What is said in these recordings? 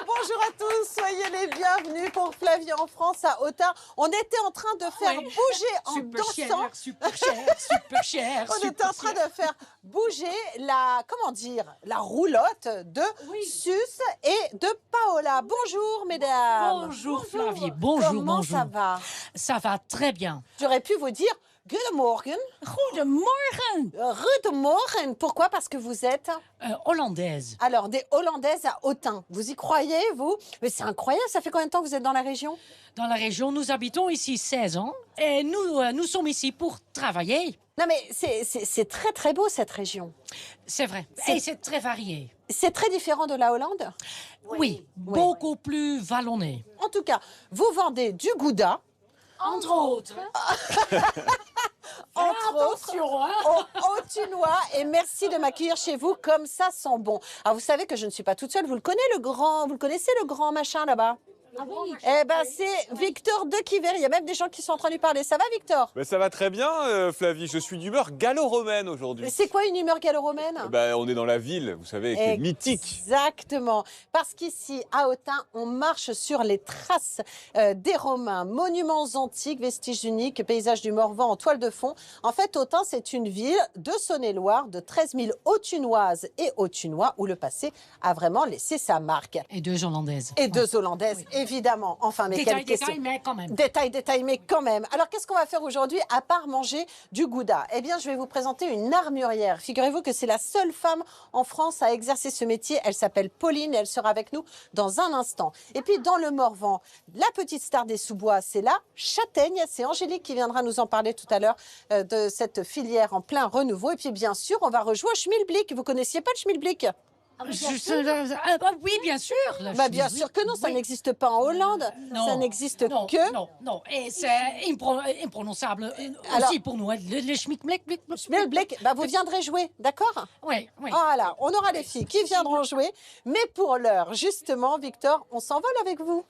Bonjour à tous, soyez les bienvenus pour Flavie en France à Autun. On était en train de faire bouger en dansant. Super cher. On était en train de faire bouger la roulotte de Sus et de Paola. Bonjour mesdames. Bonjour Flavie, bonjour. Comment ça va? Ça va très bien. J'aurais pu vous dire Good morning. Goedemorgen. Good morning. Pourquoi? Parce que vous êtes Hollandaise. alors des Hollandaises à Autun. Vous y croyez, vous? Mais c'est incroyable, ça fait combien de temps que vous êtes dans la région? Dans la région, nous habitons ici 16 ans et nous sommes ici pour travailler. Non mais c'est très très beau cette région. C'est vrai. Et c'est très varié. C'est très différent de la Hollande? Oui, beaucoup plus vallonné. En tout cas, vous vendez du gouda. Entre autres. Attention, hein. Au Thunois, et merci de m'accueillir chez vous, comme ça sent bon. Alors vous savez que je ne suis pas toute seule, vous le connaissez le grand machin là-bas? Ah oui. Eh ben c'est Victor de Quiver, il y a même des gens qui sont en train de lui parler. Ça va Victor? Mais ça va très bien, Flavie. Je suis d'humeur gallo-romaine aujourd'hui. C'est quoi une humeur gallo-romaine? On est dans la ville, vous savez, qui est mythique. Exactement. Parce qu'ici, à Autun, on marche sur les traces des Romains, monuments antiques, vestiges uniques, paysages du Morvan en toile de fond. En fait, Autun, c'est une ville de Saône-et-Loire de 13 000 Authunoises et Authunois où le passé a vraiment laissé sa marque. Et deux Hollandaises. Et deux Hollandaises, évidemment. Enfin, mais quelle question. Détail, mais quand même. Détail, mais quand même. Alors, qu'est-ce qu'on va faire aujourd'hui à part manger du gouda? Eh bien, je vais vous présenter une armurière. Figurez-vous que c'est la seule femme en France à exercer ce métier. Elle s'appelle Pauline et elle sera avec nous dans un instant. Et puis, dans le Morvan, la petite star des sous-bois, c'est la châtaigne. C'est Angélique qui viendra nous en parler tout à l'heure de cette filière en plein renouveau. Et puis, bien sûr, on va rejouer au schmilblick. Vous connaissiez pas le schmilblick? Oui, bien sûr. Bien sûr que non, ça n'existe pas en Hollande. Ça n'existe que... Non. Et c'est imprononçable Alors, aussi pour nous. Le schmick-blick. Schmilblick, vous viendrez jouer, d'accord? Oui. Voilà, on aura les filles qui viendront jouer. Mais pour l'heure, justement, Victor, on s'envole avec vous.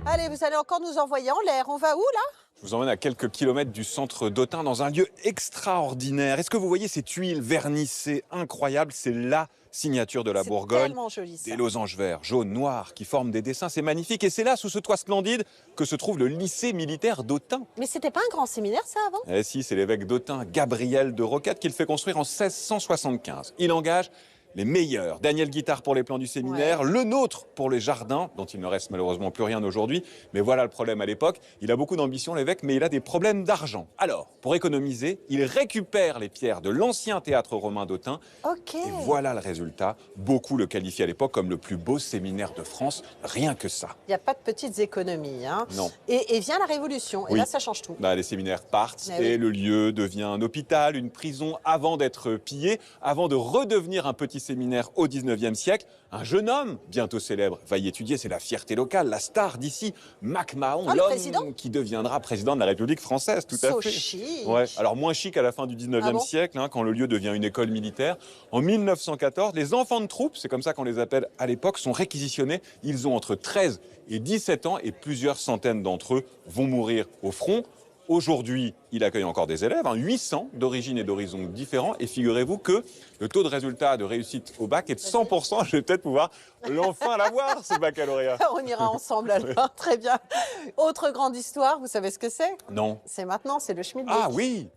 Allez, vous allez encore nous envoyer en l'air. On va où, là? Je vous emmène à quelques kilomètres du centre d'Autun, dans un lieu extraordinaire. Est-ce que vous voyez ces tuiles vernissées incroyables? C'est la signature de la Bourgogne. C'est tellement joli, ça. Des losanges verts, jaunes, noirs, qui forment des dessins. C'est magnifique. Et c'est là, sous ce toit splendide, que se trouve le lycée militaire d'Autun. Mais c'était pas un grand séminaire, ça, avant? Eh si, c'est l'évêque d'Autun, Gabriel de Roquette, qui le fait construire en 1675. Il engage les meilleurs. Daniel Guittard pour les plans du séminaire, le nôtre pour les jardins, dont il ne reste malheureusement plus rien aujourd'hui. Mais voilà le problème à l'époque. Il a beaucoup d'ambition, l'évêque, mais il a des problèmes d'argent. Alors, pour économiser, il récupère les pierres de l'ancien théâtre romain d'Autun. Ok. Et voilà le résultat. Beaucoup le qualifient à l'époque comme le plus beau séminaire de France. Rien que ça. Il n'y a pas de petites économies, hein. Non. Et vient la Révolution, et Oui. là, ça change tout. Les séminaires partent Eh et oui. le lieu devient un hôpital, une prison, avant d'être pillé, avant de redevenir un petit séminaire au 19e siècle. Un jeune homme, bientôt célèbre, va y étudier. C'est la fierté locale, la star d'ici, Mac Mahon, le président l'homme qui deviendra président de la République française, tout à So fait. chic. Ouais. Alors moins chic à la fin du 19e Ah bon siècle, quand le lieu devient une école militaire. En 1914, les enfants de troupe, c'est comme ça qu'on les appelle à l'époque, sont réquisitionnés. Ils ont entre 13 et 17 ans et plusieurs centaines d'entre eux vont mourir au front. Aujourd'hui, il accueille encore des élèves, 800 d'origine et d'horizons différents. Et figurez-vous que le taux de résultat de réussite au bac est de 100%. Je vais peut-être pouvoir enfin l'avoir, ce baccalauréat. On ira ensemble alors, très bien. Autre grande histoire, vous savez ce que c'est? Non. C'est maintenant, c'est le schmilblick. Ah oui.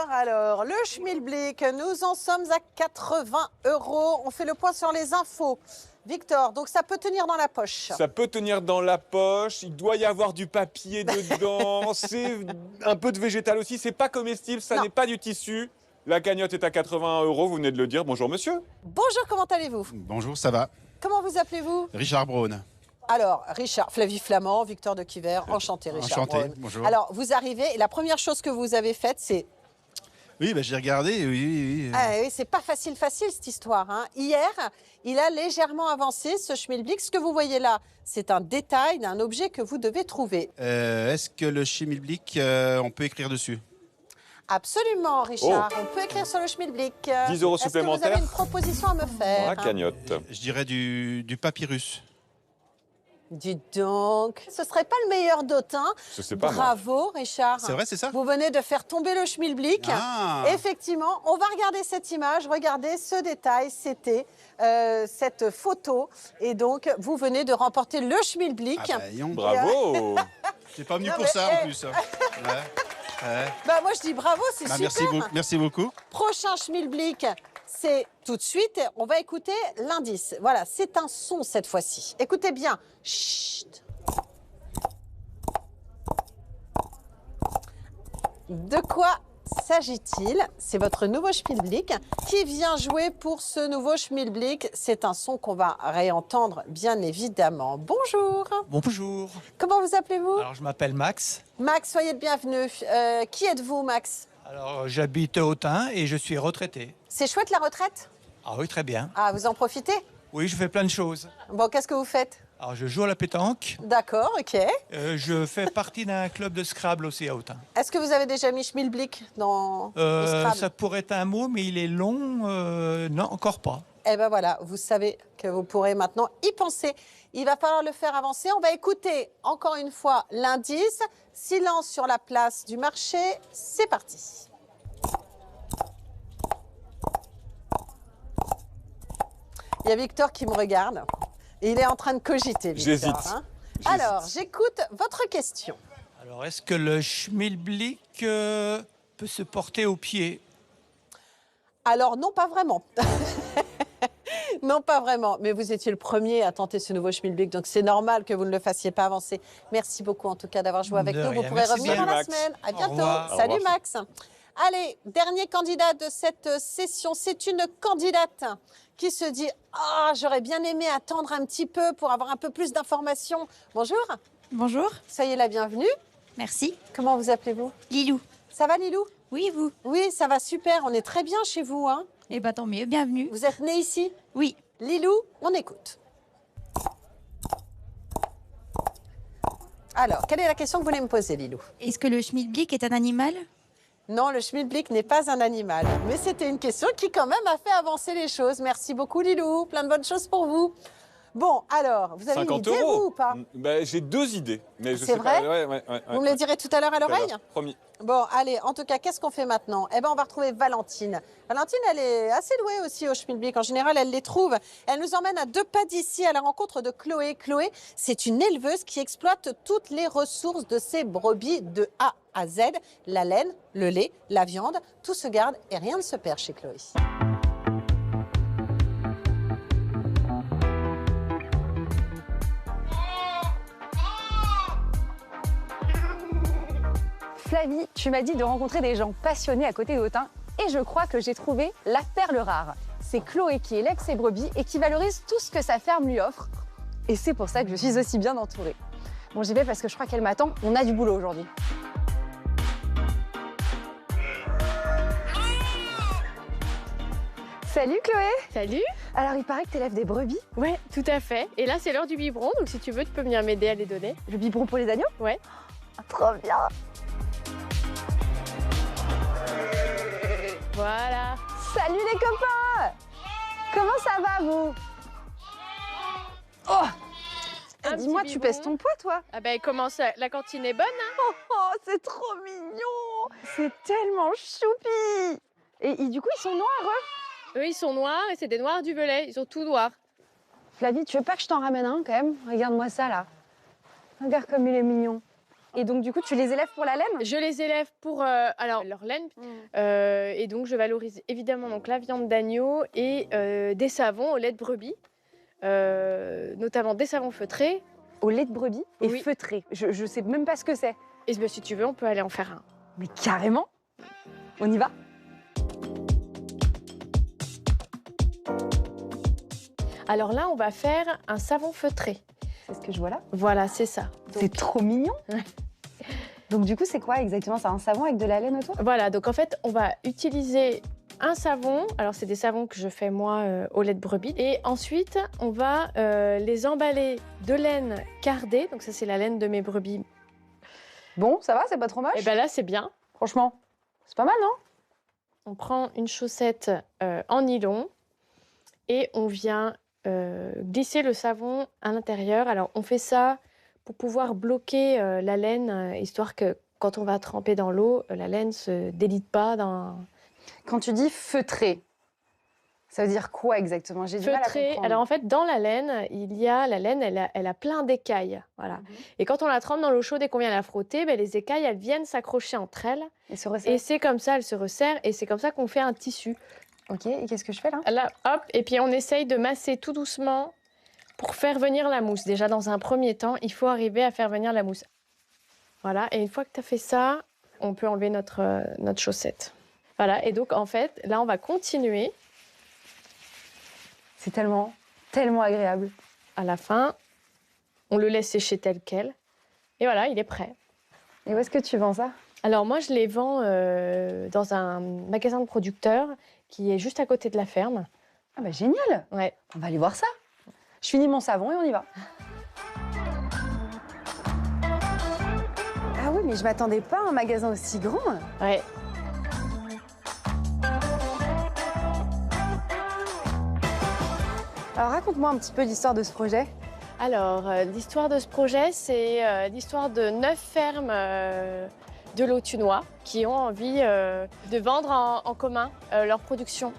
Alors, le schmilblick, nous en sommes à 80 €. On fait le point sur les infos. Victor, donc ça peut tenir dans la poche. Ça peut tenir dans la poche, il doit y avoir du papier dedans, c'est un peu de végétal aussi, c'est pas comestible, ça n'est pas du tissu. La cagnotte est à 81 €, vous venez de le dire. Bonjour monsieur. Bonjour, comment allez-vous? Bonjour, ça va? Comment vous appelez-vous? Richard Braun. Alors, Richard, Flavie Flamand, Victor de Quiver, enchanté Richard. Enchanté, Braun. bonjour. Alors, vous arrivez, et la première chose que vous avez faite, c'est... Oui, j'ai regardé, oui. Ah oui, c'est pas facile cette histoire, hein. Hier, il a légèrement avancé, ce schmilblick. Ce que vous voyez là, c'est un détail d'un objet que vous devez trouver. Est-ce que le schmilblick, on peut écrire dessus? Absolument, Richard. On peut écrire sur le schmilblick. 10 € Est-ce que vous supplémentaires. avez une proposition à me faire? La cagnotte. Je dirais du papyrus. Dis donc, ce serait pas le meilleur d'Autun. Je sais pas, moi. Bravo, Richard. C'est vrai, c'est ça? Vous venez de faire tomber le schmilblick. Ah. Effectivement, on va regarder cette image. Regardez ce détail, c'était cette photo. Et donc, vous venez de remporter le schmilblick. Ah bah, dis donc. Bravo. T'es pas venu Non, pour mais, ça eh. en plus. Ouais. Bah, moi, je dis bravo, c'est Bah, super. merci beaucoup. Prochain schmilblick, c'est tout de suite. On va écouter l'indice. Voilà, c'est un son cette fois-ci. Écoutez bien. Chut. De quoi s'agit-il? C'est votre nouveau schmilblick. Qui vient jouer pour ce nouveau schmilblick? C'est un son qu'on va réentendre, bien évidemment. Bonjour. Bonjour. Comment vous appelez-vous? Alors, je m'appelle Max. Max, soyez le bienvenu. Qui êtes-vous, Max? Alors, j'habite à Autun et je suis retraité. C'est chouette la retraite? Ah oui, très bien. Ah, vous en profitez? Oui, je fais plein de choses. Bon, qu'est-ce que vous faites? Alors, je joue à la pétanque. D'accord, ok. Je fais partie d'un club de Scrabble aussi à Autun. Est-ce que vous avez déjà mis schmilblick dans le Scrabble? Ça pourrait être un mot, mais il est long. Non, encore pas. Eh bien voilà, vous savez que vous pourrez maintenant y penser. Il va falloir le faire avancer. On va écouter encore une fois l'indice. Silence sur la place du marché. C'est parti. Il y a Victor qui me regarde. Et il est en train de cogiter, Victor. J'hésite. Hein. Alors, j'écoute votre question. Alors, est-ce que le schmilblick peut se porter au pied? Alors, non, pas vraiment. Non, pas vraiment. Mais vous étiez le premier à tenter ce nouveau schmilblick, donc c'est normal que vous ne le fassiez pas avancer. Merci beaucoup, en tout cas, d'avoir joué avec De nous. Vous rien. pourrez Merci revenir bien. dans la Max. semaine. À Au bientôt. revoir. Salut, Au revoir. Max. Allez, dernier candidat de cette session. C'est une candidate qui se dit « Ah, j'aurais bien aimé attendre un petit peu pour avoir un peu plus d'informations. » Bonjour, Bonjour, soyez la bienvenue. merci. Comment vous appelez-vous? Lilou. Ça va, Lilou? Oui, vous? Oui, ça va super. On est très bien chez vous. Hein. Eh bien, tant mieux, bienvenue. Vous êtes né ici? Oui. Lilou, on écoute. Alors, quelle est la question que vous voulez me poser, Lilou? Est-ce que le schmilblick est un animal? Non, le schmilblick n'est pas un animal. Mais c'était une question qui, quand même, a fait avancer les choses. Merci beaucoup, Lilou. Plein de bonnes choses pour vous. Bon, alors, vous avez une 50 idée, vous, euros. ou pas? Ben, j'ai 2 idées. Mais je C'est sais vrai? pas. Ouais, Vous me les direz tout à l'heure à l'oreille? Promis. Bon, allez, en tout cas, qu'est-ce qu'on fait maintenant? Eh bien, on va retrouver Valentine. Valentine, elle est assez douée aussi au schmilblick. En général, elle les trouve. Elle nous emmène à 2 pas d'ici à la rencontre de Chloé. Chloé, c'est une éleveuse qui exploite toutes les ressources de ses brebis de A à Z. La laine, le lait, la viande, tout se garde et rien ne se perd chez Chloé. Flavie, tu m'as dit de rencontrer des gens passionnés à côté d'Autun et je crois que j'ai trouvé la perle rare. C'est Chloé qui élève ses brebis et qui valorise tout ce que sa ferme lui offre. Et c'est pour ça que je suis aussi bien entourée. Bon, j'y vais parce que je crois qu'elle m'attend. On a du boulot aujourd'hui. Salut Chloé! Salut. Alors, il paraît que tu élèves des brebis. Ouais, tout à fait. Et là, c'est l'heure du biberon, donc si tu veux, tu peux venir m'aider à les donner. Le biberon pour les agneaux? Ouais. Ah, trop bien! Voilà. Salut les copains! Comment ça va, vous? Oh! Un Dis-moi, petit tu biberon. pèses ton poids, toi? Ah ben, comment ça? La cantine est bonne, hein? Oh, c'est trop mignon! C'est tellement choupi! Et du coup, ils sont noirs, eux? Eux, ils sont noirs et c'est des noirs du Velay. Ils sont tout noirs. Flavie, tu veux pas que je t'en ramène un, quand même? Regarde-moi ça, là. Regarde comme il est mignon. Et donc, du coup, tu les élèves pour la laine? Je les élève pour alors leur laine. Et donc, je valorise évidemment donc, la viande d'agneau et des savons au lait de brebis. Notamment des savons feutrés. Au lait de brebis et Oui. feutré. Je sais même pas ce que c'est. Et ben, si tu veux, on peut aller en faire un. Mais carrément! On y va? Alors là, on va faire un savon feutré. C'est ce que je vois là. Voilà, c'est ça. C'est trop mignon! Ouais. Donc, du coup, c'est quoi exactement? C'est un savon avec de la laine autour? Voilà, donc en fait, on va utiliser un savon. Alors, c'est des savons que je fais moi au lait de brebis. Et ensuite, on va les emballer de laine cardée. Donc, ça, c'est la laine de mes brebis. Bon, ça va? C'est pas trop moche? Et bien là, c'est bien. Franchement, c'est pas mal, non? On prend une chaussette en nylon et on vient glisser le savon à l'intérieur. Alors, on fait ça pour pouvoir bloquer la laine, histoire que quand on va tremper dans l'eau, la laine ne se délite pas. Quand tu dis feutrer, ça veut dire quoi exactement? J'ai du mal à Feutrer. comprendre. Alors, en fait, dans la laine, la laine, elle a plein d'écailles. Voilà. Et quand on la trempe dans l'eau chaude et qu'on vient la frotter, les écailles, elles viennent s'accrocher entre elles. Et se resserre. Et c'est comme ça, elles se resserrent. Et c'est comme ça qu'on fait un tissu. Ok, et qu'est-ce que je fais là? Là, hop, et puis on essaye de masser tout doucement pour faire venir la mousse. Déjà, dans un premier temps, il faut arriver à faire venir la mousse. Voilà, et une fois que tu as fait ça, on peut enlever notre chaussette. Voilà, et donc en fait, là, on va continuer. C'est tellement, tellement agréable. À la fin, on le laisse sécher tel quel. Et voilà, il est prêt. Et où est-ce que tu vends ça? Alors moi, je les vends dans un magasin de producteurs qui est juste à côté de la ferme. Ah bah génial! Ouais. On va aller voir ça. Je finis mon savon et on y va. Ah oui, mais je m'attendais pas à un magasin aussi grand. Ouais. Alors raconte-moi un petit peu l'histoire de ce projet. Alors, l'histoire de ce projet, c'est l'histoire de 9 fermes de l'Autunois qui ont envie de vendre en commun leur production.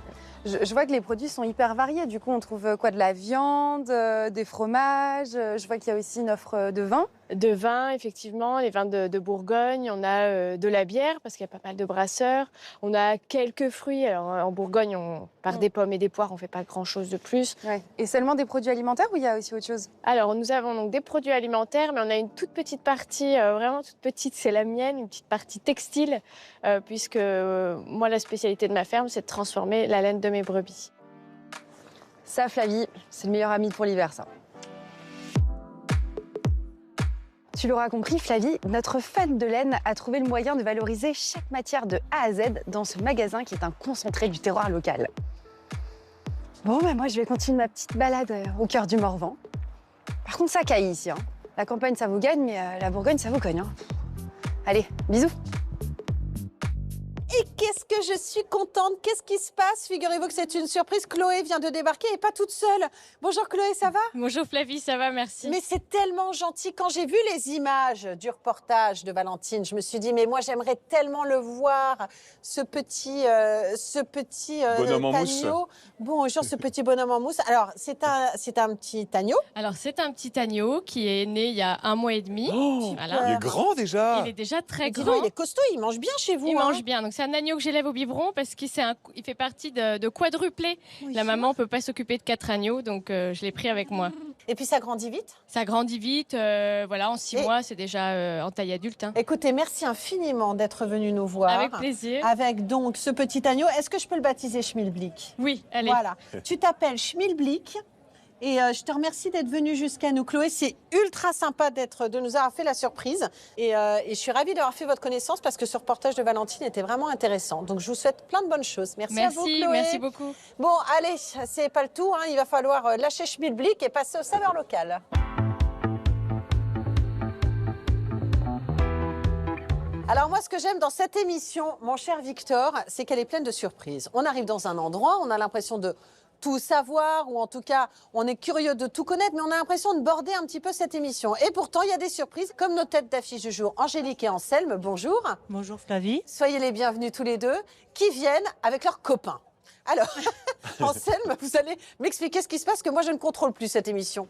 Je vois que les produits sont hyper variés. Du coup, on trouve quoi? De la viande, des fromages. Je vois qu'il y a aussi une offre de vin. De vin, effectivement, les vins de Bourgogne. On a de la bière, parce qu'il y a pas mal de brasseurs. On a quelques fruits. Alors, en Bourgogne, par des pommes et des poires, on ne fait pas grand-chose de plus. Ouais. Et seulement des produits alimentaires ou il y a aussi autre chose? Alors, nous avons donc des produits alimentaires, mais on a une toute petite partie, vraiment toute petite, c'est la mienne, une petite partie textile, puisque moi, la spécialité de ma ferme, c'est de transformer la laine de mes brebis. Ça, Flavie, c'est le meilleur ami pour l'hiver, ça. Tu l'auras compris, Flavie, notre fan de laine a trouvé le moyen de valoriser chaque matière de A à Z dans ce magasin qui est un concentré du terroir local. Bon, moi, je vais continuer ma petite balade au cœur du Morvan. Par contre, ça caille ici. Hein. La campagne, ça vous gagne, mais la Bourgogne, ça vous cogne. Hein. Allez, bisous. Et qu'est-ce que je suis contente. Qu'est-ce qui se passe? Figurez-vous que c'est une surprise. Chloé vient de débarquer et pas toute seule. Bonjour Chloé, ça va? Bonjour Flavie, ça va, merci. Mais c'est tellement gentil. Quand j'ai vu les images du reportage de Valentine, je me suis dit, mais moi j'aimerais tellement le voir, ce petit bonhomme en mousse. agneau. Bonjour, ce petit bonhomme en mousse. Alors, c'est un petit agneau. Alors c'est un petit agneau qui est né il y a 1 mois et demi. Oh, Voilà. il est grand déjà. Il est déjà très Dis donc, grand. il est costaud, il mange bien chez vous. Il hein. mange bien. Donc c'est un agneau que j'élève au biberon parce qu'il il fait partie de quadruplés. Oui. La maman ne peut pas s'occuper de 4 agneaux, donc je l'ai pris avec moi. Et puis ça grandit vite. Ça grandit vite. Voilà, en 6 mois, c'est déjà en taille adulte. Hein. Écoutez, merci infiniment d'être venu nous voir. Avec plaisir. Avec donc ce petit agneau. Est-ce que je peux le baptiser Schmilblick? Oui, allez. Voilà. Tu t'appelles Schmilblick. Et je te remercie d'être venue jusqu'à nous, Chloé. C'est ultra sympa de nous avoir fait la surprise. Et je suis ravie d'avoir fait votre connaissance parce que ce reportage de Valentine était vraiment intéressant. Donc, je vous souhaite plein de bonnes choses. Merci à vous, Chloé. Merci beaucoup. Bon, allez, c'est pas le tout. Hein. Il va falloir lâcher Schmilblick et passer aux saveurs locales. Alors moi, ce que j'aime dans cette émission, mon cher Victor, c'est qu'elle est pleine de surprises. On arrive dans un endroit, on a l'impression de tout savoir, ou en tout cas, on est curieux de tout connaître, mais on a l'impression de border un petit peu cette émission. Et pourtant, il y a des surprises, comme nos têtes d'affiche du jour, Angélique et Anselme, bonjour. Bonjour Flavie. Soyez les bienvenus tous les deux, qui viennent avec leurs copains. Alors, Anselme, vous allez m'expliquer ce qui se passe, que moi, je ne contrôle plus cette émission.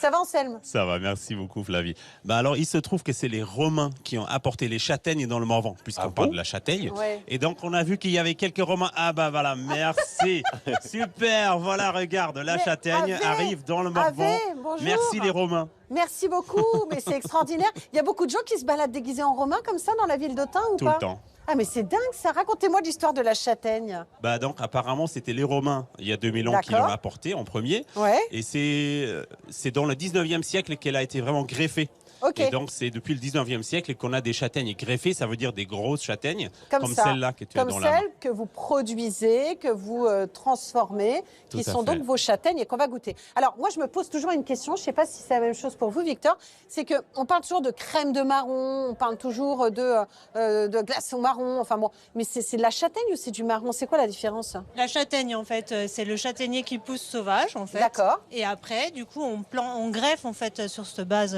Ça va, Anselme? Ça va, merci beaucoup Flavie. Alors, il se trouve que c'est les Romains qui ont apporté les châtaignes dans le Morvan, puisqu'on parle de la châtaigne. Ouais. Et donc, on a vu qu'il y avait quelques Romains. Ah bah voilà, merci. Super, voilà, regarde, la châtaigne arrive dans le Morvan. Bonjour. Merci les Romains. Merci beaucoup, mais c'est extraordinaire. Il y a beaucoup de gens qui se baladent déguisés en romains comme ça dans la ville d'Autun ou Tout pas? le temps. Ah mais c'est dingue ça, racontez-moi l'histoire de la châtaigne. Bah donc apparemment c'était les Romains il y a 2000 ans qui l'ont apporté en premier. Ouais. Et c'est dans le 19e siècle qu'elle a été vraiment greffée. Ok. Et donc, c'est depuis le 19e siècle qu'on a des châtaignes greffées, ça veut dire des grosses châtaignes, comme ça, celle-là que tu as comme dans la main. celles que vous produisez, que vous transformez, Tout qui à sont fait. donc vos châtaignes et qu'on va goûter. Alors, moi, je me pose toujours une question, je ne sais pas si c'est la même chose pour vous, Victor, c'est qu'on parle toujours de crème de marron, on parle toujours de glaçons marron, enfin bon, mais c'est de la châtaigne ou c'est du marron? C'est quoi la différence? La châtaigne, en fait, c'est le châtaignier qui pousse sauvage, en fait. D'accord. Et après, du coup, on greffe, en fait, sur cette base,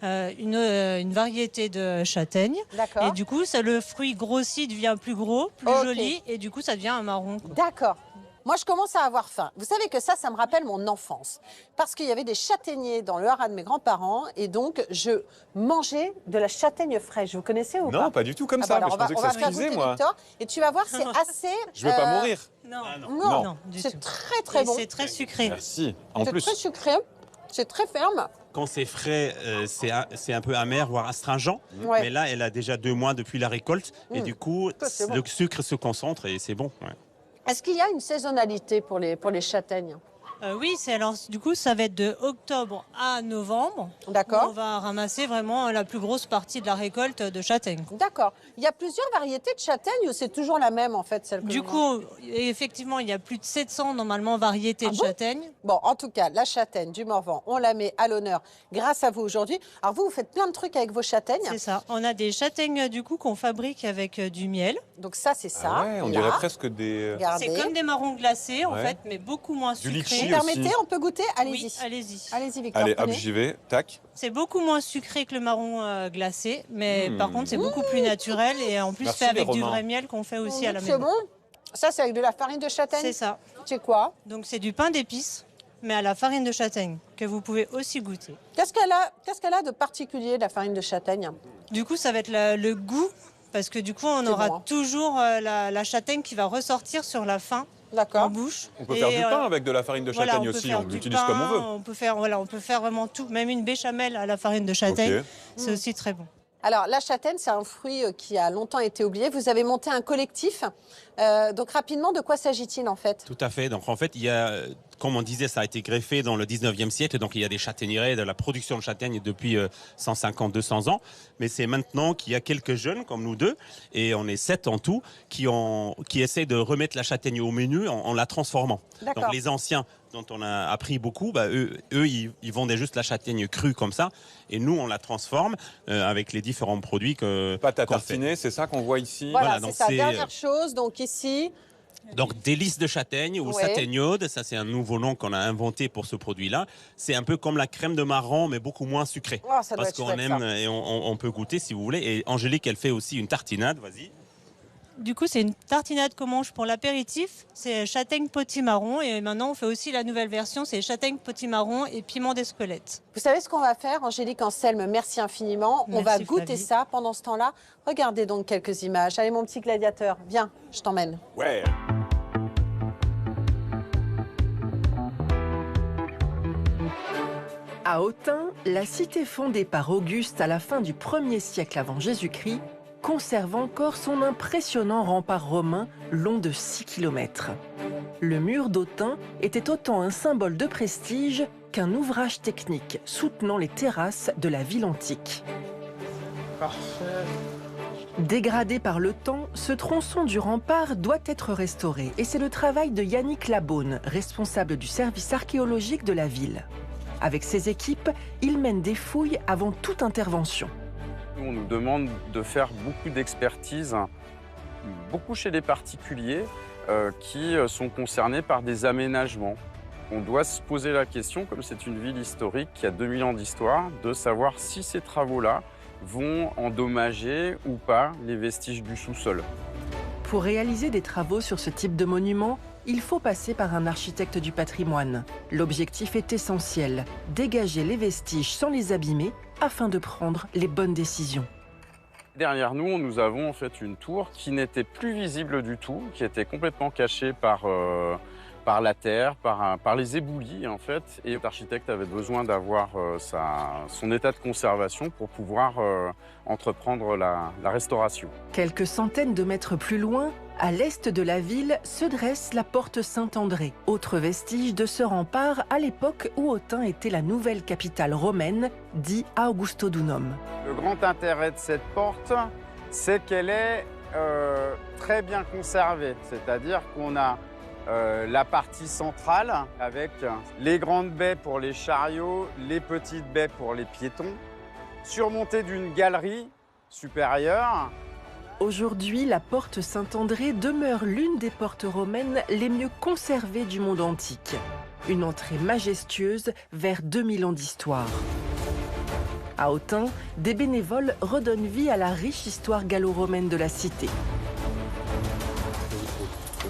une variété de châtaigne. D'accord. Et du coup, le fruit grossit, devient plus gros, plus Ok. joli, et du coup, ça devient un marron. D'accord. Moi, je commence à avoir faim. Vous savez que ça me rappelle mon enfance. Parce qu'il y avait des châtaigniers dans le haras de mes grands-parents. Et donc, je mangeais de la châtaigne fraîche. Vous connaissez ou pas? Non, pas du tout comme Ah ça, bah mais alors, je pensais que on ça va se faire cuisait, goûter moi. Victor. Et tu vas voir, c'est assez... Je veux pas mourir. Non, Non, non, du c'est tout. très très bon. C'est très sucré. Merci. En C'est plus, très sucré. C'est très ferme. Quand c'est frais, c'est un peu amer, voire astringent. Ouais. Mais là, elle a déjà 2 mois depuis la récolte. Et du coup, Ça, c'est bon. le sucre se concentre et c'est bon. Ouais. Est-ce qu'il y a une saisonnalité pour les châtaignes? Oui, du coup, ça va être de octobre à novembre. D'accord. On va ramasser vraiment la plus grosse partie de la récolte de châtaignes. D'accord. Il y a plusieurs variétés de châtaignes ou c'est toujours la même en fait, celle que Du vous mangez? coup, effectivement, il y a plus de 700 normalement variétés Ah de bon châtaignes. Bon, en tout cas, la châtaigne du Morvan, on la met à l'honneur grâce à vous aujourd'hui. Alors vous faites plein de trucs avec vos châtaignes. C'est ça. On a des châtaignes du coup qu'on fabrique avec du miel. Donc ça, c'est ça. ah ouais, on là. dirait presque des... Regardez. C'est comme des marrons glacés en Ouais. fait, mais beaucoup moins Du sucrés. litchi Vous permettez, aussi. on peut goûter? Allez-y. Oui, allez-y. Allez-y, Victor. Allez, hop, prenez. j'y vais. Tac. C'est beaucoup moins sucré que le marron glacé, mais par contre c'est beaucoup plus naturel et en plus Merci, fait avec les du Romains. vrai miel qu'on fait aussi à la C'est maison. bon. Ça, c'est avec de la farine de châtaigne. C'est ça. C'est quoi? Donc c'est du pain d'épices, mais à la farine de châtaigne que vous pouvez aussi goûter. Qu'est-ce qu'elle a de particulier, la farine de châtaigne? Du coup, ça va être le goût, parce que du coup, on C'est aura bon, hein. toujours la châtaigne qui va ressortir sur la fin en D'accord. bouche. On peut Et, faire du pain avec de la farine de voilà, châtaigne peut aussi, faire on du l'utilise pain, comme on veut. On peut faire vraiment tout, même une béchamel à la farine de châtaigne, Ok. c'est aussi très bon. Alors, la châtaigne, c'est un fruit qui a longtemps été oublié. Vous avez monté un collectif. Donc, rapidement, de quoi s'agit-il en fait? Tout à fait. Donc en fait, il y a, comme on disait, ça a été greffé dans le 19e siècle. Donc il y a des châtaigneraies, de la production de châtaignes depuis 150-200 ans. Mais c'est maintenant qu'il y a quelques jeunes comme nous deux, et on est 7 en tout, qui essaient de remettre la châtaigne au menu en la transformant. D'accord. Donc les anciens dont on a appris beaucoup, eux ils vendaient juste la châtaigne crue comme ça, et nous on la transforme avec les différents produits Pâte à qu'on fait. tartiner, c'est ça qu'on voit ici. Voilà, Voilà, c'est donc ça. c'est- Dernière chose, donc ici, Donc délices de châtaigne ou Ouais. châtaignaude, ça c'est un nouveau nom qu'on a inventé pour ce produit-là. C'est un peu comme la crème de marron, mais beaucoup moins sucrée. oh, ça doit Parce être qu'on chouette, aime ça. et on peut goûter si vous voulez. Et Angélique, elle fait aussi une tartinade, vas-y. Du coup, c'est une tartinade qu'on mange pour l'apéritif. C'est châtaigne potimarron. Et maintenant, on fait aussi la nouvelle version, c'est châtaigne potimarron et piment d'Espelette. Vous savez ce qu'on va faire, Angélique Anselme, merci infiniment. On va Merci, goûter Flavie. ça pendant ce temps-là. Regardez donc quelques images. Allez, mon petit gladiateur, viens, je t'emmène. Ouais. À Autun, la cité fondée par Auguste à la fin du 1er siècle avant Jésus-Christ conserve encore son impressionnant rempart romain long de 6 km. Le mur d'Autun était autant un symbole de prestige qu'un ouvrage technique soutenant les terrasses de la ville antique. Dégradé par le temps, ce tronçon du rempart doit être restauré et c'est le travail de Yannick Labaune, responsable du service archéologique de la ville. Avec ses équipes, il mène des fouilles avant toute intervention. On nous demande de faire beaucoup d'expertise, beaucoup chez les particuliers qui sont concernés par des aménagements. On doit se poser la question, comme c'est une ville historique qui a 2000 ans d'histoire, de savoir si ces travaux-là vont endommager ou pas les vestiges du sous-sol. Pour réaliser des travaux sur ce type de monument, il faut passer par un architecte du patrimoine. L'objectif est essentiel, dégager les vestiges sans les abîmer afin de prendre les bonnes décisions. Derrière nous, nous avons en fait une tour qui n'était plus visible du tout, qui était complètement cachée par la terre, par les éboulis en fait. Et l'architecte avait besoin d'avoir son état de conservation pour pouvoir entreprendre la restauration. Quelques centaines de mètres plus loin, À l'est de la ville se dresse la porte Saint-André, autre vestige de ce rempart à l'époque où Autun était la nouvelle capitale romaine, dit Augustodunum. Le grand intérêt de cette porte, c'est qu'elle est très bien conservée. C'est-à-dire qu'on a la partie centrale avec les grandes baies pour les chariots, les petites baies pour les piétons, surmontée d'une galerie supérieure. Aujourd'hui, la porte Saint-André demeure l'une des portes romaines les mieux conservées du monde antique. Une entrée majestueuse vers 2000 ans d'histoire. À Autun, des bénévoles redonnent vie à la riche histoire gallo-romaine de la cité.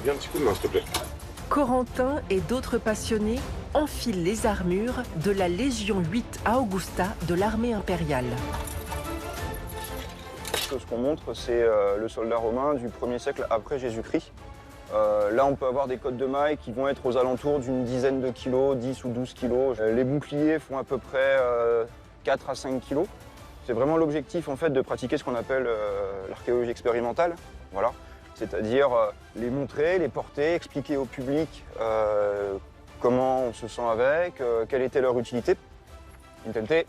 Viens un petit coup de main, s'il te plaît. Corentin et d'autres passionnés enfilent les armures de la Légion 8 Augusta de l'armée impériale. Ce qu'on montre, c'est le soldat romain du 1er siècle après Jésus-Christ. Là, on peut avoir des cottes de mailles qui vont être aux alentours d'une dizaine de kilos, 10 ou 12 kilos. Les boucliers font à peu près 4 à 5 kilos. C'est vraiment l'objectif en fait, de pratiquer ce qu'on appelle l'archéologie expérimentale. Voilà. C'est-à-dire les montrer, les porter, expliquer au public comment on se sent avec, quelle était leur utilité. Intente.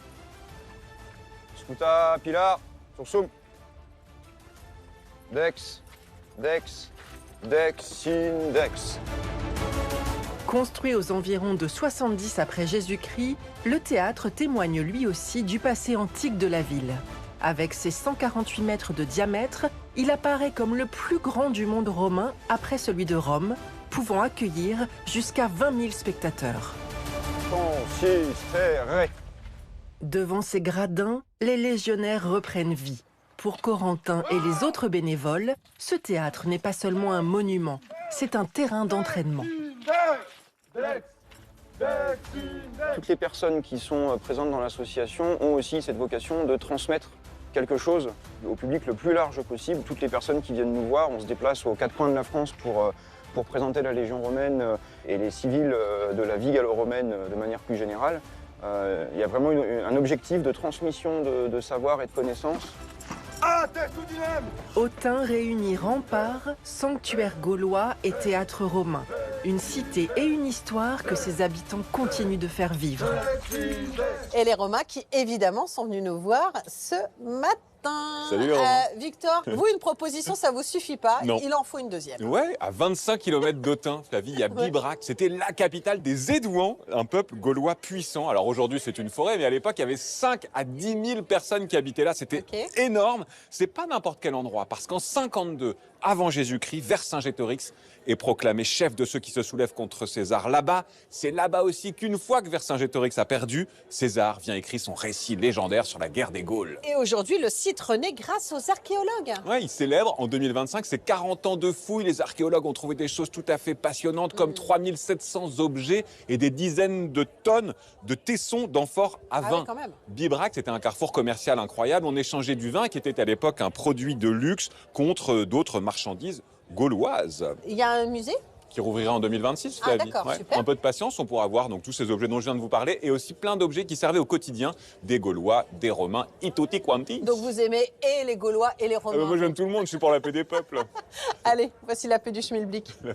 Scuta, Pilar, Sursum. Dex, Dex, Dex, Index. Construit aux environs de 70 après Jésus-Christ, le théâtre témoigne lui aussi du passé antique de la ville. Avec ses 148 mètres de diamètre, il apparaît comme le plus grand du monde romain après celui de Rome, pouvant accueillir jusqu'à 20 000 spectateurs. Consistere. Devant ces gradins, les légionnaires reprennent vie. Pour Corentin et les autres bénévoles, ce théâtre n'est pas seulement un monument, c'est un terrain d'entraînement. Toutes les personnes qui sont présentes dans l'association ont aussi cette vocation de transmettre quelque chose au public le plus large possible. Toutes les personnes qui viennent nous voir, on se déplace aux 4 coins de la France pour présenter la Légion romaine et les civils de la vie gallo-romaine de manière plus générale. Il y a vraiment un objectif de transmission de savoir et de connaissances. Autun réunit remparts, sanctuaires gaulois et théâtre romain. Une cité et une histoire que ses habitants continuent de faire vivre. Et les Romains qui, évidemment, sont venus nous voir ce matin. Salut, Romain. Victor, vous, une proposition, ça vous suffit pas. Non. Il en faut une deuxième. Ouais, à 25 km d'Autun, Flavie, il y a Bibrac. C'était la capitale des Édouans, un peuple gaulois puissant. Alors aujourd'hui, c'est une forêt, mais à l'époque, il y avait 5 à 10 000 personnes qui habitaient là. C'était énorme. C'est pas n'importe quel endroit, parce qu'en 52 avant Jésus-Christ, Vercingétorix est proclamé chef de ceux qui se soulèvent contre César. Là-bas, c'est là-bas aussi qu'une fois que Vercingétorix a perdu, César vient écrire son récit légendaire sur la guerre des Gaules. Et aujourd'hui, le site renaît grâce aux archéologues. Ouais, il célèbre en 2025 ses 40 ans de fouilles. Les archéologues ont trouvé des choses tout à fait passionnantes, comme 3700 objets et des dizaines de tonnes de tessons d'amphores à vin. Ouais, quand même. Bibrac, c'était un carrefour commercial incroyable. On échangeait du vin, qui était à l'époque un produit de luxe, contre d'autres marchandises gauloises. Il y a un musée Qui rouvrira en 2026, Ah, Flavie. d'accord, super. Un peu de patience, on pourra voir donc tous ces objets dont je viens de vous parler et aussi plein d'objets qui servaient au quotidien des Gaulois, des Romains, et tutti quanti. Donc vous aimez et les Gaulois et les Romains. Moi j'aime tout le monde, je suis pour la paix des peuples. Allez, voici la paix du schmilblick. Le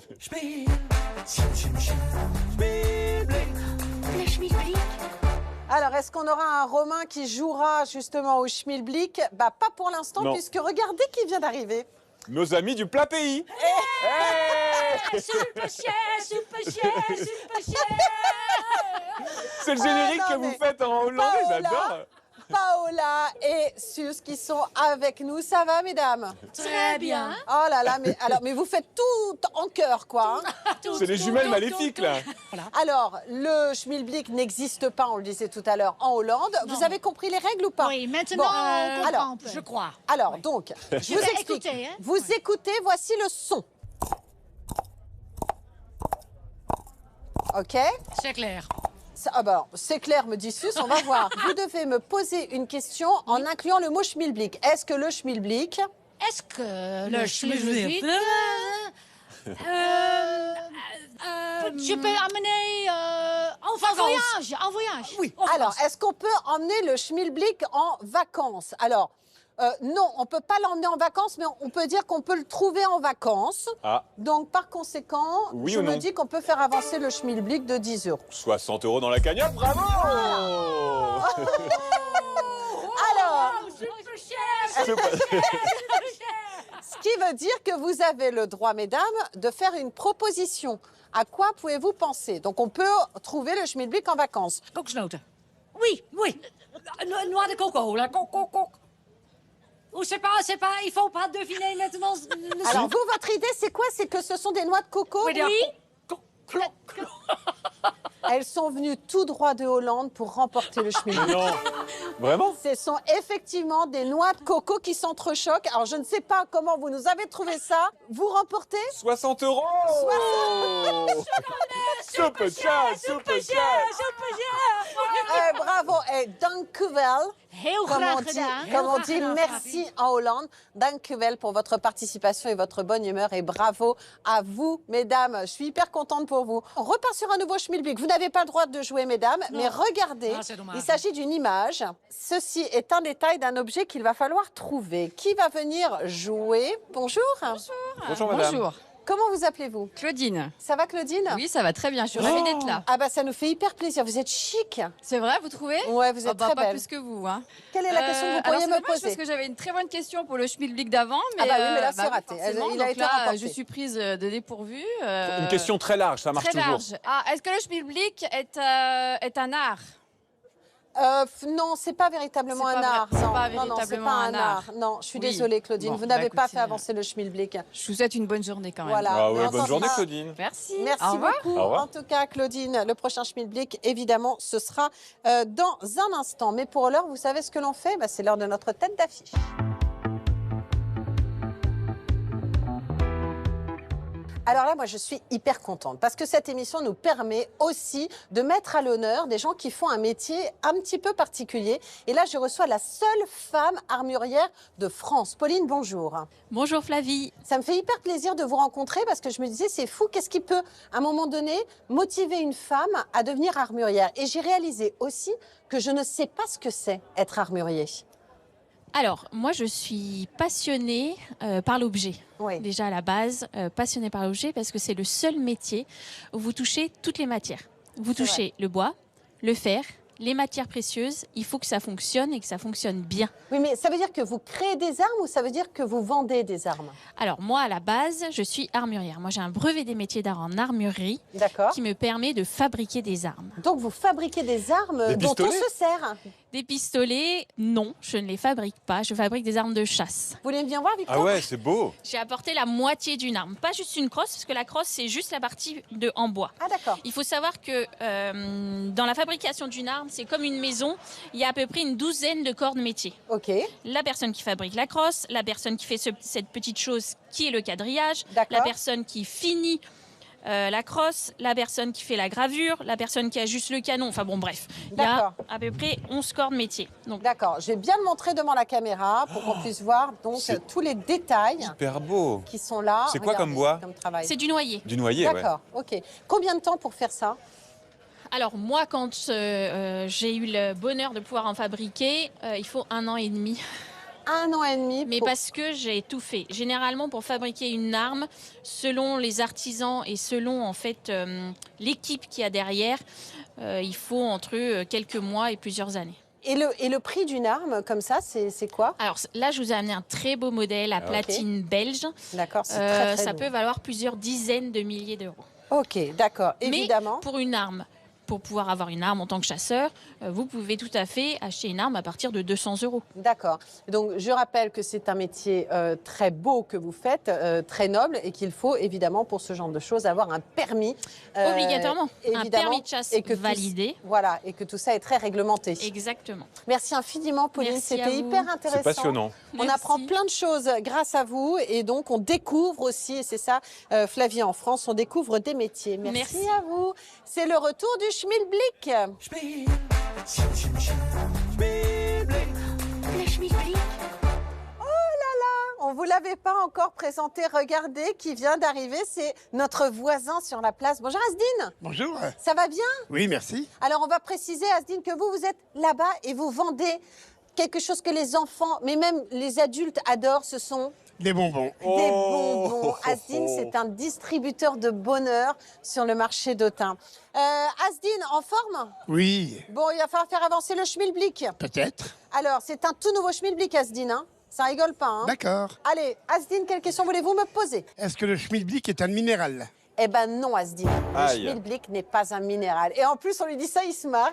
schmilblick. Alors, est-ce qu'on aura un Romain qui jouera justement au schmilblick? Bah, pas pour l'instant, Non. puisque regardez qui vient d'arriver. Nos amis du plat pays. Super cher, super cher, super cher. C'est le générique Ah, que non, vous faites en hollandais, Paola, j'adore. Paola et Sus qui sont avec nous. Ça va, mesdames? Très bien. Oh là là, mais vous faites tout en cœur, quoi. hein. C'est les jumelles maléfiques, là. Alors, le schmilblick n'existe pas, on le disait tout à l'heure, en Hollande. Vous avez compris les règles ou pas? Oui, maintenant, Bon, on comprend alors, un peu. Je crois. Alors, donc, je vous vais explique. écouter, hein. Vous écoutez, voici le son. OK? C'est clair. C'est clair, me dit Sus, on va voir. Vous devez me poser une question en incluant le mot schmilblick. Est-ce que le schmilblick... Est-ce que le schmilblick... Je peux amener en voyage, en voyage. Oui. Alors, est-ce qu'on peut emmener le schmilblick en vacances? Alors, Non, on ne peut pas l'emmener en vacances, mais on peut dire qu'on peut le trouver en vacances. Ah, Donc, par conséquent, Oui je ou me non dis qu'on peut faire avancer le schmilblick de 10 euros. 60 € dans la cagnotte, bravo. Alors, C'est pas- ce qui veut dire que vous avez le droit, mesdames, de faire une proposition. À quoi pouvez-vous penser? Donc, on peut trouver le schmilblick en vacances. Kokosnoten. Oui, oui. Noix de coco, là. Coco. Ou c'est pas, il faut pas deviner maintenant. Alors, vous, votre idée, c'est quoi? C'est que ce sont des noix de coco? Oui. Elles sont venues tout droit de Hollande pour remporter le schmilblick. Non, vraiment? Ce sont effectivement des noix de coco qui s'entrechoquent. Alors, je ne sais pas comment vous nous avez trouvé ça. Vous remportez 60 €. Super cher. Bravo. Et dankjewel. Heel Comme graag on dit, gedaan. Heel comme on graag dit gedaan, merci en Hollande. Dankjewel pour votre participation et votre bonne humeur. Et bravo à vous, mesdames. Je suis hyper contente pour vous. On repart sur un nouveau schmilblick. Vous n'avez pas le droit de jouer, mesdames, mais regardez, Ah, c'est dommage. il s'agit d'une image. Ceci est un détail d'un objet qu'il va falloir trouver. Qui va venir jouer? Bonjour. Bonjour, madame. Bonjour, Comment vous appelez-vous? Claudine. Ça va, Claudine? Oui, ça va très bien, je suis ravie d'être là. Ah bah ça nous fait hyper plaisir. Vous êtes chic. C'est vrai, vous trouvez? Ouais, vous êtes très Pas belle. plus que vous. Hein. Quelle est la question que vous alors, pourriez c'est me dommage poser? parce que j'avais une très bonne question pour le schmilblick d'avant, mais, Ah bah oui, mais là, c'est oui, raté. forcément. Il a Donc été là, remporté. je suis prise de dépourvu. Une question très large, ça marche très toujours. large. Ah, est-ce que le schmilblick est un art? Non, c'est pas véritablement C'est un pas vrai- art. c'est Non, pas non, non, c'est véritablement pas un art. Non, je suis Oui. désolée, Claudine. Bon, vous n'avez bah, pas écoutez, fait avancer le schmilblick. Je vous souhaite une bonne journée quand même. Voilà. Ah Mais ouais, on bonne s'en journée, sera- Claudine. Merci. Merci Au revoir. beaucoup. Au revoir. En tout cas, Claudine, le prochain schmilblick, évidemment, ce sera dans un instant. Mais pour l'heure, vous savez ce que l'on fait? C'est l'heure de notre tête d'affiche. Alors là, moi, je suis hyper contente parce que cette émission nous permet aussi de mettre à l'honneur des gens qui font un métier un petit peu particulier. Et là, je reçois la seule femme armurière de France. Pauline, bonjour. Bonjour Flavie. Ça me fait hyper plaisir de vous rencontrer parce que je me disais, c'est fou, qu'est-ce qui peut, à un moment donné, motiver une femme à devenir armurière? Et j'ai réalisé aussi que je ne sais pas ce que c'est être armurier. Alors, moi je suis passionnée par l'objet. Oui. Déjà à la base, passionnée par l'objet parce que c'est le seul métier où vous touchez toutes les matières. Vous C'est touchez le bois, le fer, les matières précieuses. Il faut que ça fonctionne et que ça fonctionne bien. Oui, mais ça veut dire que vous créez des armes ou ça veut dire que vous vendez des armes? Alors moi à la base, je suis armurière. Moi j'ai un brevet des métiers d'art en armurerie D'accord. qui me permet de fabriquer des armes. Donc vous fabriquez des armes Des dont on pistolets se sert. Des pistolets, non, je ne les fabrique pas. Je fabrique des armes de chasse. Vous voulez bien voir, Victor? Ah ouais, c'est beau. J'ai apporté la moitié d'une arme, pas juste une crosse, parce que la crosse, c'est juste la partie en bois. Ah d'accord. Il faut savoir que dans la fabrication d'une arme, c'est comme une maison, il y a à peu près une douzaine de corps de métier. Ok. La personne qui fabrique la crosse, la personne qui fait cette petite chose qui est le quadrillage, D'accord. la personne qui finit la crosse, la personne qui fait la gravure, la personne qui ajuste le canon, enfin bon bref, il y a D'accord. à peu près 11 corps de métier. Donc D'accord. Je vais bien le montrer devant la caméra pour qu'on puisse voir donc C'est- tous les détails Hyper beau. qui sont là. C'est quoi comme Regardez, bois? comme travail. c'est du noyer. Du noyer, ouais. D'accord. Ok. Combien de temps pour faire ça? Alors moi, quand j'ai eu le bonheur de pouvoir en fabriquer, il faut 1 an et demi. 1 an et demi. Mais pour- parce que j'ai tout fait. Généralement, pour fabriquer une arme, selon les artisans et selon en fait l'équipe qu'il y a derrière, il faut entre quelques mois et plusieurs années. Et le prix d'une arme comme ça, c'est quoi? Alors là, je vous ai amené un très beau modèle à Ah, ok. platine belge. D'accord, c'est très Ça lourd. peut valoir plusieurs dizaines de milliers d'euros. Ok, d'accord. Mais Évidemment. pour une arme, pour pouvoir avoir une arme en tant que chasseur, vous pouvez tout à fait acheter une arme à partir de 200 euros. D'accord. Donc, je rappelle que c'est un métier très beau que vous faites, très noble, et qu'il faut évidemment pour ce genre de choses avoir un permis. Obligatoirement, un évidemment, permis de chasse et que validé. Voilà, et que tout ça est très réglementé. Exactement. Merci infiniment, Pauline. Merci à C'était vous. hyper intéressant. C'est passionnant. On Merci. apprend plein de choses grâce à vous, et donc on découvre aussi, et c'est ça, Flavie, en France, on découvre des métiers. Merci, Merci. à vous. C'est le retour du schmilblick. On vous l'avait pas encore présenté. Regardez qui vient d'arriver. C'est notre voisin sur la place. Bonjour Asdine. Bonjour. Ça va bien? Oui, merci. Alors on va préciser Asdine que vous êtes là-bas et vous vendez quelque chose que les enfants, mais même les adultes adorent, ce sont Des bonbons. des bonbons. Asdin, c'est un distributeur de bonheur sur le marché d'Autun. Asdin, en forme? Oui, Bon, il va falloir faire avancer le schmilblick. peut-être. Alors, c'est un tout nouveau schmilblick, Asdin, hein. Ça rigole pas, hein. D'accord. Allez, Asdin, quelle question voulez-vous me poser? Est-ce que le schmilblick est un minéral? Eh ben non, Asdin. Le Aïe. schmilblick n'est pas un minéral. Et en plus, on lui dit ça, il se marre.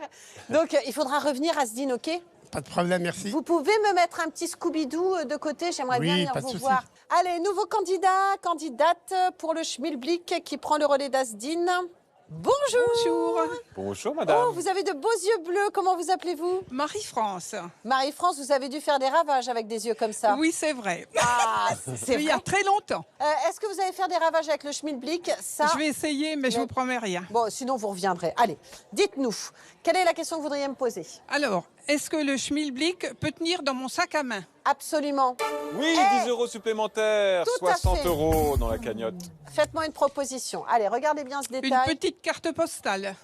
Donc, il faudra revenir, Asdin, ok? Pas de problème, merci. Vous pouvez me mettre un petit Scooby-Doo de côté? J'aimerais bien Oui, venir pas de vous souci. voir. Allez, nouveau candidat, candidate pour le schmilblick qui prend le relais d'Asdin. Bonjour. Bonjour, madame. Oh, vous avez de beaux yeux bleus. Comment vous appelez-vous? Marie-France. Marie-France, vous avez dû faire des ravages avec des yeux comme ça. Oui, c'est vrai. Ah, c'est Il y a vrai. très longtemps. Est-ce que vous allez faire des ravages avec le schmilblick? Ça. Je vais essayer, mais je vous promets rien. Bon, sinon vous reviendrez. Allez, dites-nous, quelle est la question que vous voudriez me poser? Alors, est-ce que le schmilblick peut tenir dans mon sac à main? Absolument. Oui, Eh, 10 euros supplémentaires, tout à 60 fait. euros dans la cagnotte. Faites-moi une proposition. Allez, regardez bien ce Une détail. petite carte postale.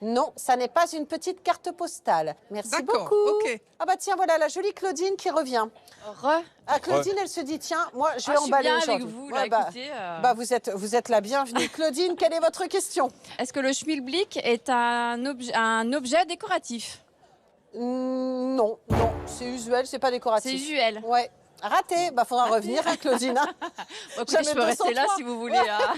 Non, ça n'est pas une petite carte postale. Merci D'accord, beaucoup. ok. Ah bah tiens, voilà la jolie Claudine qui revient. Ah, Claudine, elle se dit, tiens, moi, je vais Ah, je suis emballer bien aujourd'hui. avec vous, là, bah, écoutez, bah, vous êtes la bienvenue. Claudine, quelle est votre question? Est-ce que le schmilblick est un objet décoratif? Non, non, c'est usuel, c'est pas décoratif. C'est usuel. Ouais. Raté, bah faudra revenir, hein, Claudine. hein. Bon, écoutez, Jamais je peux rester là 203. si vous voulez. hein.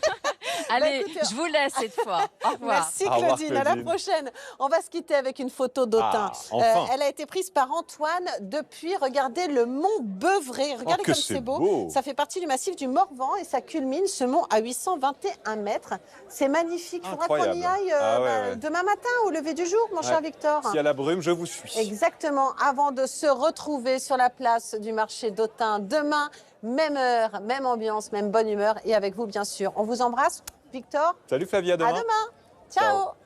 Allez, écoutez, je vous laisse cette fois. Au revoir. Merci Au revoir, Claudine, à la Claudine. prochaine. On va se quitter avec une photo d'Autun. Ah, enfin. Elle a été prise par Antoine depuis, regardez, le mont Beuvray. Regardez que comme c'est c'est beau. beau. Ça fait partie du massif du Morvan et ça culmine ce mont à 821 mètres. C'est magnifique. Il faudra qu'on y Incroyable. aille Ah ouais. demain matin au lever du jour, mon cher Ouais. Victor. S'il y a la brume, je vous suis. Exactement, avant de se retrouver sur la place du marché d'Autun demain, même heure, même ambiance, même bonne humeur et avec vous bien sûr. On vous embrasse, Victor. Salut Flavia, À demain. demain. Ciao. Ciao.